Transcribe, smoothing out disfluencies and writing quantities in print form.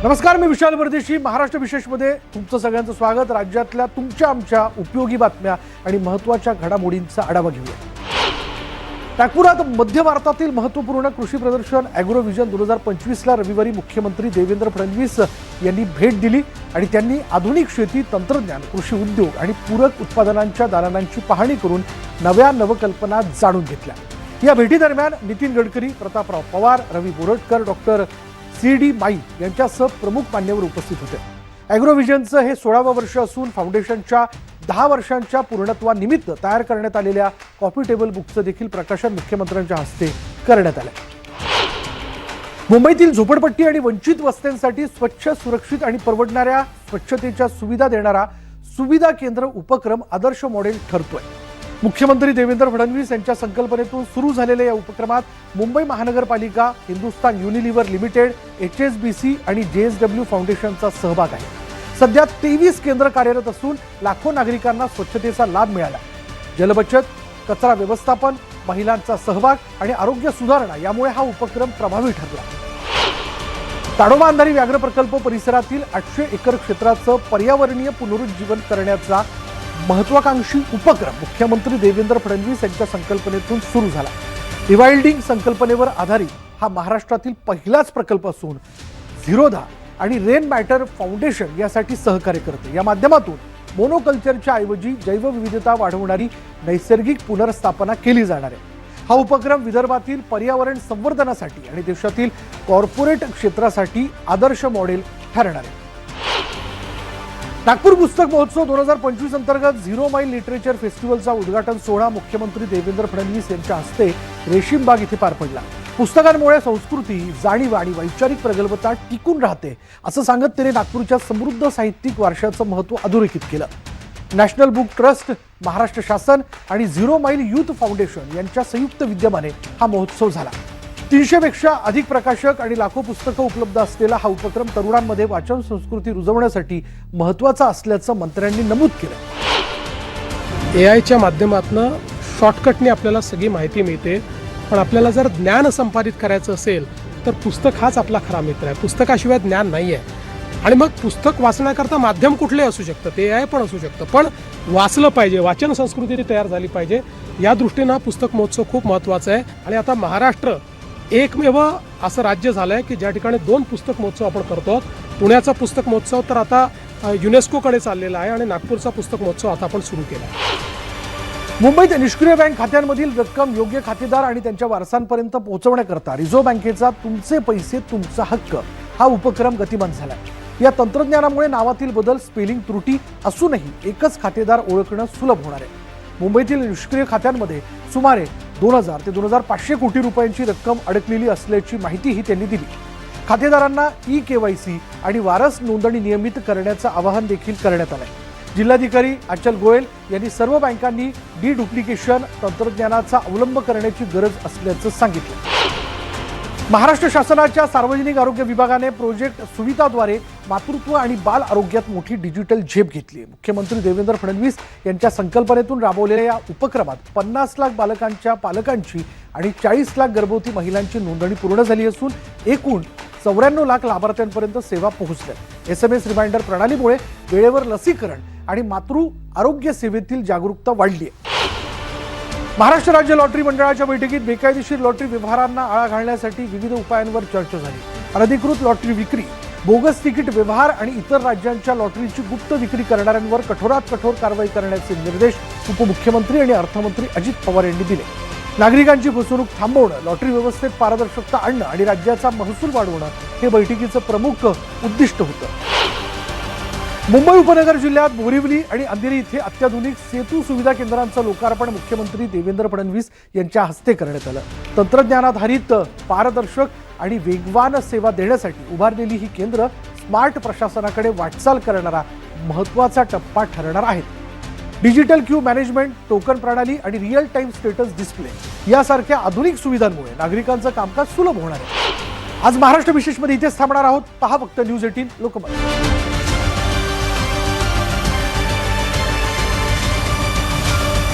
नमस्कार, मी विशाल परदेशी. महाराष्ट्र विशेषमध्ये तुमचं सगळ्यांचं स्वागत. राज्यातल्या तुमच्या आमच्या उपयोगी बातम्या आणि महत्त्वाच्या घडामोडींचा आढावा घेऊया. नागपुरात मध्य भारतातील महत्त्वपूर्ण कृषी प्रदर्शन ॲग्रो व्हिजन 2025ला रविवारी मुख्यमंत्री देवेंद्र फडणवीस यांनी भेट दिली आणि त्यांनी आधुनिक शेती, तंत्रज्ञान, कृषी उद्योग आणि पूरक उत्पादनांच्या दालनांची पाहणी करून नव्या नवकल्पना जाणून घेतल्या. या भेटीदरम्यान नितीन गडकरी, प्रतापराव पवार, रवी बोरटकर, डॉक्टर CD माई यांच्यासह प्रमुख मान्यवर उपस्थित होते. ॲग्रो व्हिजनचं हे 16वं वर्ष असून फाउंडेशनच्या 10 वर्षांच्या पूर्णत्वानिमित्त तयार करण्यात आलेल्या कॉफी टेबल बुकचं देखील प्रकाशन मुख्यमंत्र्यांच्या हस्ते करण्यात आलं. मुंबईतील झोपडपट्टी आणि वंचित वस्त्यांसाठी स्वच्छ, सुरक्षित आणि परवडणाऱ्या स्वच्छतेच्या सुविधा देणारा सुविधा केंद्र उपक्रम आदर्श मॉडेल ठरतोय. मुख्यमंत्री देवेंद्र फडणवीस यांच्या संकल्पनेतून सुरू झालेल्या या उपक्रमात मुंबई महानगरपालिका, हिंदुस्तान युनिलिव्हर लिमिटेड, HSBC आणि JSW फाउंडेशनचा सहभाग आहे. सध्या 23 केंद्र कार्यरत असून लाखो नागरिकांना स्वच्छतेचा लाभ मिळाला. जलबचत, कचरा व्यवस्थापन, महिलांचा सहभाग आणि आरोग्य सुधारणा यामुळे हा उपक्रम प्रभावी ठरला. ताडोबा अंधारी व्याघ्र प्रकल्प परिसरातील 800 एकर क्षेत्राचं पर्यावरणीय पुनरुज्जीवन करण्याचा महत्वाकांक्षी उपक्रम मुख्यमंत्री देवेंद्र फडणवीस यांच्या संकल्पनेतून सुरू झाला. रिवाइल्डिंग संकल्पनेवर आधारित हा महाराष्ट्रातील पहिलाच प्रकल्प असून झिरोधा आणि रेन मॅटर फाउंडेशन यासाठी सहकार्य करते. या माध्यमातून मोनोकल्चरच्या ऐवजी जैवविविधता वाढवणारी नैसर्गिक पुनर्स्थापना केली जाणार आहे. हा उपक्रम विदर्भातील पर्यावरण संवर्धनासाठी आणि देशातील कॉर्पोरेट क्षेत्रासाठी आदर्श मॉडेल ठरणार आहे. नागपूर पुस्तक महोत्सव 2025 अंतर्गत 0 माईल लिटरेचर फेस्टिवलचा उद्घाटन सोहळा मुख्यमंत्री देवेंद्र फडणवीस यांच्या हस्ते रेशीमबाग इथे पार पडला. पुस्तकांमुळे संस्कृती, जाणीव आणि वैचारिक प्रगल्भता टिकून राहते असं सांगत त्याने नागपूरच्या समृद्ध साहित्यिक वारशाचं महत्त्व अधोरेखित केलं. नॅशनल बुक ट्रस्ट, महाराष्ट्र शासन आणि 0 माईल यूथ फाउंडेशन यांच्या संयुक्त विद्यमाने हा महोत्सव झाला. 300 पेक्षा अधिक प्रकाशक आणि लाखो पुस्तकं उपलब्ध असलेला हा उपक्रम तरुणांमध्ये वाचन संस्कृती रुजवण्यासाठी महत्त्वाचा असल्याचं मंत्र्यांनी नमूद केलं. AI च्या माध्यमातून शॉर्टकटने आपल्याला सगळी माहिती मिळते, पण आपल्याला जर ज्ञान संपादित करायचं असेल तर पुस्तक हाच आपला खरा मित्र आहे. पुस्तकाशिवाय ज्ञान नाही आहे. आणि मग पुस्तक वाचण्याकरता माध्यम कुठले असू शकतं, ते AI पण असू शकतं, पण वाचलं पाहिजे, वाचन संस्कृती तयार झाली पाहिजे. या दृष्टीनं पुस्तक महोत्सव खूप महत्त्वाचा आहे. आणि आता महाराष्ट्र एकमेव असं राज्य झालं आहे की ज्या ठिकाणी 2 पुस्तक महोत्सव आपण करतो. पुण्याचा पुस्तक महोत्सव तर आता युनेस्कोकडे चाललेला आहे आणि नागपूरचा पुस्तक महोत्सव आता आपण सुरू केला आहे. मुंबईत निष्क्रिय बँक खात्यांमधील रक्कम योग्य खातेदार आणि त्यांच्या वारसांपर्यंत पोहोचवण्याकरता रिझर्व्ह बँकेचा तुमचे पैसे तुमचा हक्क हा उपक्रम गतिमान झाला. या तंत्रज्ञानामुळे नावातील बदल, स्पेलिंग त्रुटी असूनही एकच खातेदार ओळखणं सुलभ होणार आहे. मुंबईतील निष्क्रिय खात्यांमध्ये सुमारे 2000 ते 2500 कोटी रुपयांची रक्कम अडकलेली असल्याची माहितीही त्यांनी दिली. खातेदारांना eKYC आणि वारस नोंदणी नियमित करण्याचं आवाहन देखील करण्यात आलंय. जिल्हाधिकारी अचल गोयल यांनी सर्व बँकांनी डिडुप्लिकेशन तंत्रज्ञानाचा अवलंब करण्याची गरज असल्याचं सांगितलं. महाराष्ट्र शासनाच्या सार्वजनिक आरोग्य विभागाने प्रोजेक्ट सुविधाद्वारे मातृत्व आणि बाल आरोग्यात मोठी डिजिटल झेप घेतली. मुख्यमंत्री देवेंद्र फडणवीस यांच्या संकल्पनेतून राबवलेल्या या उपक्रमात 50 लाख बालकांच्या पालकांची आणि 40 लाख गर्भवती महिलांची नोंदणी पूर्ण झाली असून एकूण 94 लाख लाभार्थ्यांपर्यंत सेवा पोहोचल्या. SMS रिमाइंडर प्रणालीमुळे वेळेवर लसीकरण आणि मातृ आरोग्य सेवेतील जागरूकता वाढली आहे. महाराष्ट्र राज्य लॉटरी मंडळाच्या बैठकीत बेकायदेशीर लॉटरी व्यवहारांना आळा घालण्यासाठी विविध उपायांवर चर्चा झाली. अनधिकृत लॉटरी विक्री, बोगस तिकीट व्यवहार आणि इतर राज्यांच्या लॉटरीची गुप्त विक्री करणाऱ्यांवर कठोरात कठोर कारवाई करण्याचे निर्देश उपमुख्यमंत्री आणि अर्थमंत्री अजित पवार यांनी दिले. नागरिकांची फसवणूक थांबवणं, लॉटरी व्यवस्थेत पारदर्शकता आणणं आणि राज्याचा महसूल वाढवणं हे बैठकीचं प्रमुख उद्दिष्ट होतं. मुंबई उपनगर जिल्ह्यात बोरिवली आणि अंधेरी इथे अत्याधुनिक सेतू सुविधा केंद्रांचं लोकार्पण मुख्यमंत्री देवेंद्र फडणवीस यांच्या हस्ते करण्यात आलं. तंत्रज्ञानाधारित, पारदर्शक आणि वेगवान सेवा देण्यासाठी उभारलेली ही केंद्र स्मार्ट प्रशासनाकडे वाटचाल करणारा महत्त्वाचा टप्पा ठरणार आहेत. डिजिटल क्यू मॅनेजमेंट, टोकन प्रणाली आणि रिअल टाइम स्टेटस डिस्प्ले यासारख्या आधुनिक सुविधांमुळे नागरिकांचं कामकाज सुलभ होणार आहे. आज महाराष्ट्र विशेषमध्ये इथेच थांबणार आहोत. पहा फक्त न्यूज 18 लोकमत.